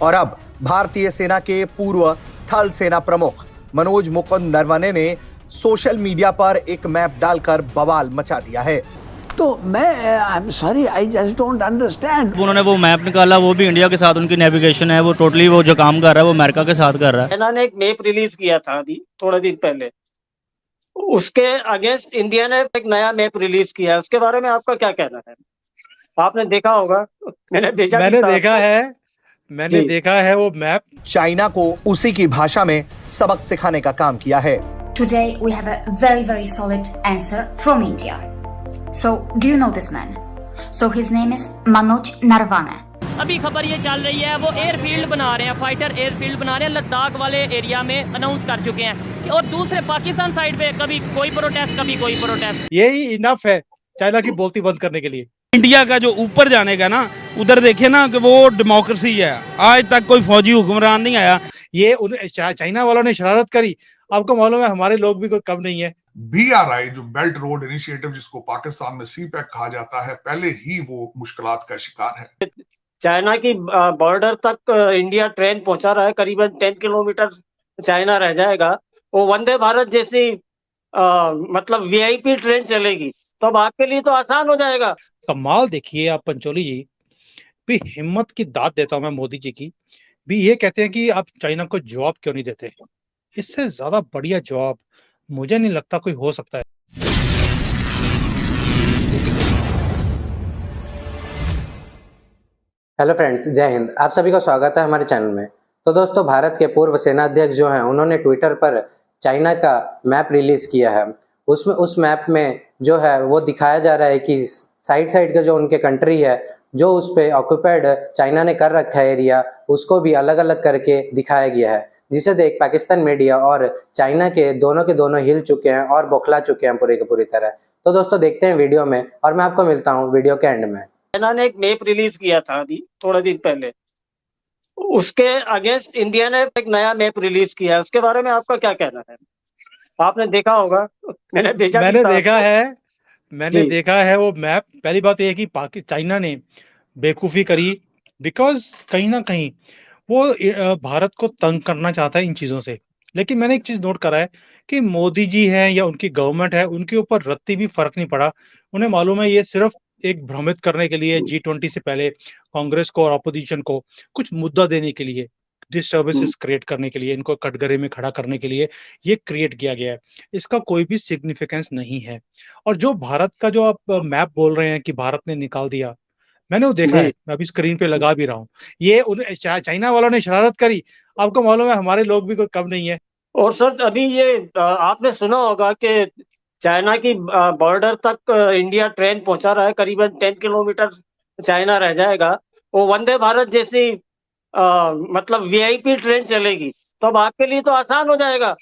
और अब भारतीय सेना के पूर्व थल सेना प्रमुख मनोज मुकुंद नरवणे ने सोशल मीडिया पर एक मैप डालकर बवाल मचा दिया है। तो मैं I am sorry, I just don't understand. उन्होंने वो मैप निकाला, वो भी इंडिया के साथ उनकी नेविगेशन है, वो टोटली वो जो काम कर रहा है वो अमेरिका के साथ कर रहा है। चाइना ने एक मैप रिलीज किया था अभी थोड़े दिन पहले, उसके अगेंस्ट इंडिया ने एक नया मैप रिलीज किया है। उसके बारे में आपका क्या कहना है? आपने देखा होगा, मैंने देखा है वो मैप। चाइना को उसी की भाषा में सबक सिखाने का काम किया है। Today we have a very very solid answer from India. So do you know this man? So his name is Manoj Narvane. अभी खबर ये चल रही है वो एयरफील्ड बना रहे हैं, फाइटर एयरफील्ड बना रहे हैं लद्दाख वाले एरिया में, अनाउंस कर चुके हैं। और दूसरे पाकिस्तान साइड पे कभी कोई प्रोटेस्ट कभी कोई प्रोटेस्ट। यही इनफ है चाइना की बोलती बंद करने के लिए। इंडिया का जो ऊपर जाने का ना, उधर देखे ना कि वो डेमोक्रेसी है, आज तक कोई फौजी हुक्मरान नहीं आया। ये चाइना वालों ने शरारत करी, आपको मालूम है हमारे लोग भी कोई कम नहीं है। BRI जो बेल्ट रोड इनिशिएटिव जिसको पाकिस्तान में CPEC कहा जाता है, पहले ही वो मुश्किलात का शिकार है। चाइना की बॉर्डर तक इंडिया ट्रेन पहुंचा रहा है, करीबन 10 किलोमीटर चाइना रह जाएगा। वो वंदे भारत जैसी मतलब VIP ट्रेन चलेगी तो अब आपके लिए तो आसान हो जाएगा। कमाल देखिए आप पंचोली जी, भी हिम्मत की दाद देता हूं मैं मोदी जी की। भी ये कहते हैं कि आप चाइना को जवाब क्यों नहीं देते। इससे ज्यादा बढ़िया जवाब मुझे नहीं लगता कोई हो सकता है। हेलो फ्रेंड्स, जय हिंद। आप सभी का स्वागत है हमारे चैनल में। तो दोस्तों, भारत के पूर्व सेनाध्यक्ष जो हैं उन्होंने ट्विटर पर चाइना का मैप रिलीज किया है। उस मैप में जो है वो दिखाया जा रहा है कि साइड का जो उनके कंट्री है, जो उस पे ऑक्यूपाइड चाइना ने कर रखा है एरिया, उसको भी अलग अलग करके दिखाया गया है, जिसे देख पाकिस्तान मीडिया और चाइना के दोनों हिल चुके हैं और बौखला चुके हैं पूरी की पूरी तरह। तो दोस्तों देखते हैं वीडियो में और मैं आपको मिलता हूँ वीडियो के एंड में। चाइना ने एक मैप रिलीज किया था अभी थोड़े दिन पहले, उसके अगेंस्ट इंडिया ने एक नया मैप रिलीज किया है। उसके बारे में आपका क्या कहना है? आपने देखा होगा, मैंने देखा है वो मैप। पहली बात यह है कि चाइना ने बेवकूफ़ी करी, बिकॉज कहीं ना कहीं वो भारत को तंग करना चाहता है इन चीज़ों से। लेकिन मैंने एक चीज़ नोट करा है कि मोदी जी हैं या उनकी गवर्नमेंट है, उनके ऊपर रत्ती भी फर्क नहीं पड़ा। उन्हें मालूम है ये सिर्फ एक भ्रमित करने के लिए, G20 से पहले कांग्रेस को और अपोजिशन को कुछ मुद्दा देने के लिए, डिस्टर्बेंसेस क्रिएट करने के लिए, इनको कटघरे में खड़ा करने के लिए ये क्रिएट किया गया है। इसका कोई भी सिग्निफिकेंस नहीं है। और जो भारत का जो आप मैप बोल रहे हैं कि भारत ने निकाल दिया, मैंने वो देखा है, मैं अभी स्क्रीन पे लगा भी रहा हूँ। ये चाइना वालों ने शरारत करी, आपको मालूम है हमारे लोग भी कोई कम नहीं है। और सर अभी ये आपने सुना होगा कि चाइना की बॉर्डर तक इंडिया ट्रेन पहुंचा रहा है, करीबन 10 किलोमीटर चाइना रह जाएगा। वो वंदे भारत जैसी मतलब VIP ट्रेन चलेगी तो अब आपके लिए तो आसान हो जाएगा।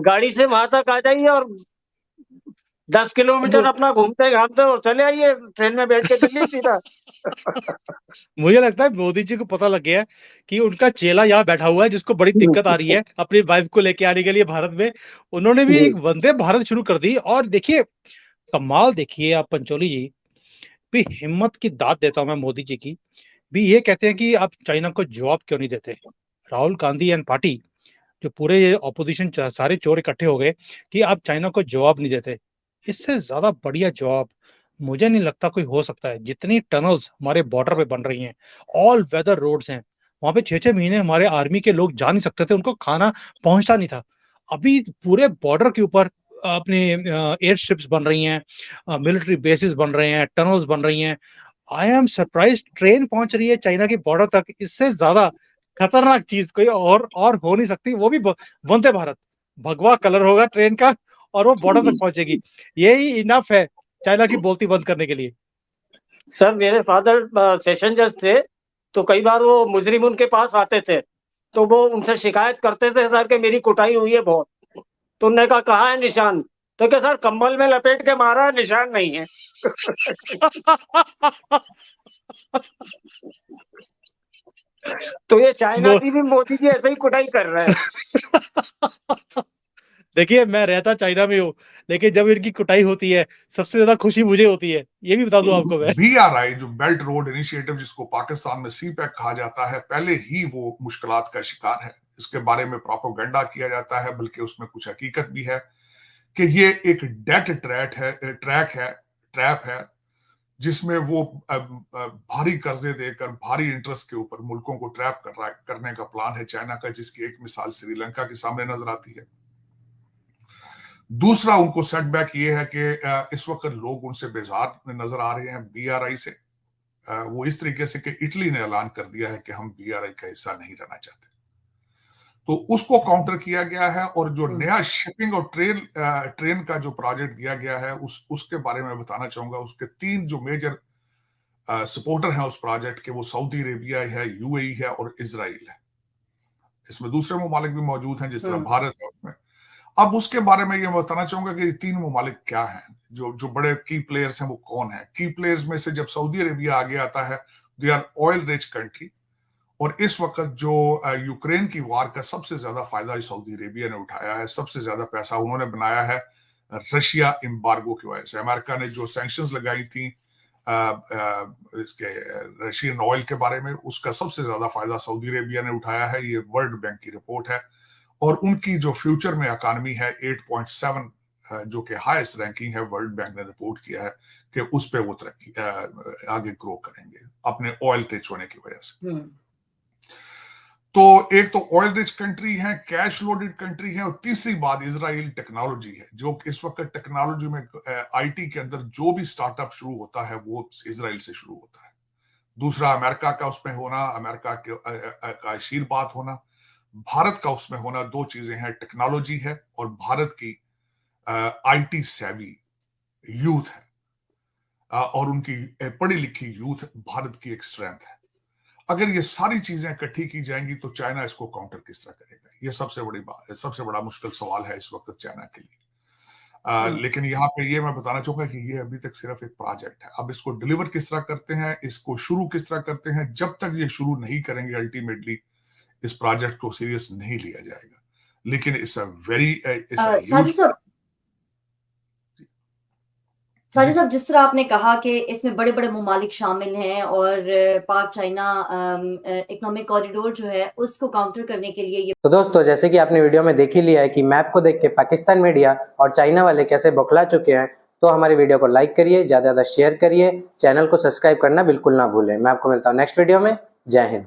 गाड़ी से वहां तक आ जाइए और 10 किलोमीटर अपना घूमते घामते और चले आइए ट्रेन में बैठ के दिल्ली सीधा। मुझे लगता है मोदी जी को पता लग गया है कि उनका चेला यहाँ बैठा हुआ है जिसको बड़ी दिक्कत आ रही है अपनी वाइफ को लेके आने के लिए भारत में। उन्होंने भी एक वंदे भारत शुरू कर दी। और देखिए कमाल देखिए आप पंचोली जी, भी हिम्मत की दाद देता हूं मैं मोदी जी की। भी ये कहते हैं कि आप चाइना को जवाब क्यों नहीं देते। राहुल गांधी एंड पार्टी, जो पूरे ये ऑपोजिशन सारे चोर इकट्ठे हो गए कि आप चाइना को जवाब नहीं देते। इससे ज्यादा बढ़िया जवाब मुझे नहीं लगता कोई हो सकता है। जितनी टनल्स हमारे बॉर्डर पे बन रही हैं, ऑल वेदर रोड्स हैं, वहां पे 6-6 महीने हमारे आर्मी के लोग जा नहीं सकते थे, उनको खाना पहुंचता नहीं था। अभी पूरे बॉर्डर के ऊपर अपने एयर स्ट्रिप्स बन रही हैं, मिलिट्री बेसिस बन रहे हैं, टनल्स बन रही हैं। आई एम सरप्राइज, ट्रेन पहुंच रही है चाइना की बॉर्डर तक। इससे ज्यादा खतरनाक चीज कोई और हो नहीं सकती। वो भी वंदे भारत, भगवा कलर होगा ट्रेन का और वो बॉर्डर तक पहुंचेगी। यही इनफ है चाइना की बोलती बंद करने के लिए। सर मेरे फादर सेशन जज थे, तो कई बार वो मुजरिम उनके पास आते थे तो वो उनसे शिकायत करते थे सर कि मेरी कुटाई हुई है बहुत। तो उन्होंने कहा कहाँ है निशान? तो क्या सर कंबल में लपेट के मारा है, निशान नहीं है। तो ये चाइना की भी मोदी जी ऐसे ही कुटाई कर रहे हैं। देखिए मैं रहता चाइना में हूँ, लेकिन जब इनकी कुटाई होती है सबसे ज्यादा खुशी मुझे होती है, ये भी बता दूं आपको मैं। BRI जो बेल्ट रोड इनिशिएटिव जिसको पाकिस्तान में CPEC कहा जाता है, पहले ही वो मुश्किलात का शिकार है। इसके बारे में प्रोपेगेंडा किया जाता है, बल्कि उसमें कुछ हकीकत भी है कि ये एक डेट ट्रैप है जिसमें वो भारी कर्जे देकर भारी इंटरेस्ट के ऊपर मुल्कों को ट्रैप करने का प्लान है चाइना का, जिसकी एक मिसाल श्रीलंका के सामने नजर आती है। दूसरा उनको सेटबैक ये है कि इस वक्त लोग उनसे बेजार नजर आ रहे हैं BRI से। वो इस तरीके से कि इटली ने ऐलान कर दिया है कि हम BRI का हिस्सा नहीं रहना चाहते, तो उसको काउंटर किया गया है। और जो नया शिपिंग और ट्रेन का जो प्रोजेक्ट दिया गया है उसके बारे में बताना चाहूंगा। उसके 3 जो मेजर सपोर्टर हैं उस प्रोजेक्ट के, वो सऊदी अरेबिया है, UAE है और इजराइल है। इसमें दूसरे ममालिक भी मौजूद हैं जिस तरह भारत है उसमें। अब उसके बारे में ये बताना चाहूंगा कि ये 3 ममालिक क्या हैं, जो बड़े की प्लेयर्स हैं वो कौन है। की प्लेयर्स में से जब सऊदी अरेबिया आगे आता है, they are oil rich country, और इस वक्त जो यूक्रेन की वार का सबसे ज्यादा फायदा सऊदी अरेबिया ने उठाया है। सबसे ज्यादा पैसा उन्होंने बनाया है रशिया एम्बार्गो की वजह से। अमेरिका ने जो सैंक्शंस लगाई थी इसके रशियन ऑयल के बारे में, उसका सबसे ज्यादा फायदा सऊदी अरेबिया ने उठाया है। ये वर्ल्ड बैंक की रिपोर्ट है। और उनकी जो फ्यूचर में इकॉनमी है 8.7, जो कि हाईएस्ट रैंकिंग है, वर्ल्ड बैंक ने रिपोर्ट किया है कि उस पे वो तरक्की आगे ग्रो करेंगे अपने ऑयल रिच होने की वजह से। तो एक तो ऑयल रिच कंट्री है, कैश लोडेड कंट्री है, और तीसरी बात इजराइल टेक्नोलॉजी है। जो इस वक्त टेक्नोलॉजी में IT के अंदर जो भी स्टार्टअप शुरू होता है वो इजराइल से शुरू होता है। दूसरा अमेरिका का उसमें होना, अमेरिका का आशीर्वाद होना, भारत का उसमें होना। 2 चीजें हैं, टेक्नोलॉजी है और भारत की IT सेवी यूथ है, और उनकी पढ़ी लिखी यूथ भारत की एक स्ट्रेंथ है। अगर ये सारी चीजें इकट्ठी की जाएंगी तो चाइना इसको काउंटर किस तरह करेगा, ये सबसे बड़ी बात है, सबसे बड़ा मुश्किल सवाल है इस वक्त चाइना के लिए। लेकिन यहाँ पे ये मैं बताना चाहूंगा कि ये अभी तक सिर्फ एक प्रोजेक्ट है। अब इसको डिलीवर किस तरह करते हैं, इसको शुरू किस तरह करते हैं, जब तक ये शुरू नहीं करेंगे अल्टीमेटली इस प्रोजेक्ट को सीरियस नहीं लिया जाएगा। लेकिन साजिद साहब, जिस तरह आपने कहा कि इसमें बड़े बड़े ममालिक शामिल हैं और पाक चाइना इकोनॉमिक कॉरिडोर जो है उसको काउंटर करने के लिए ये। तो दोस्तों, जैसे कि आपने वीडियो में देख ही लिया है कि मैप को देख के पाकिस्तान मीडिया और चाइना वाले कैसे बौखला चुके हैं, तो हमारी वीडियो को लाइक करिए, ज्यादा से ज्यादा शेयर करिए, चैनल को सब्सक्राइब करना बिल्कुल ना भूलें। मैं आपको मिलता हूँ नेक्स्ट वीडियो में। जय हिंद।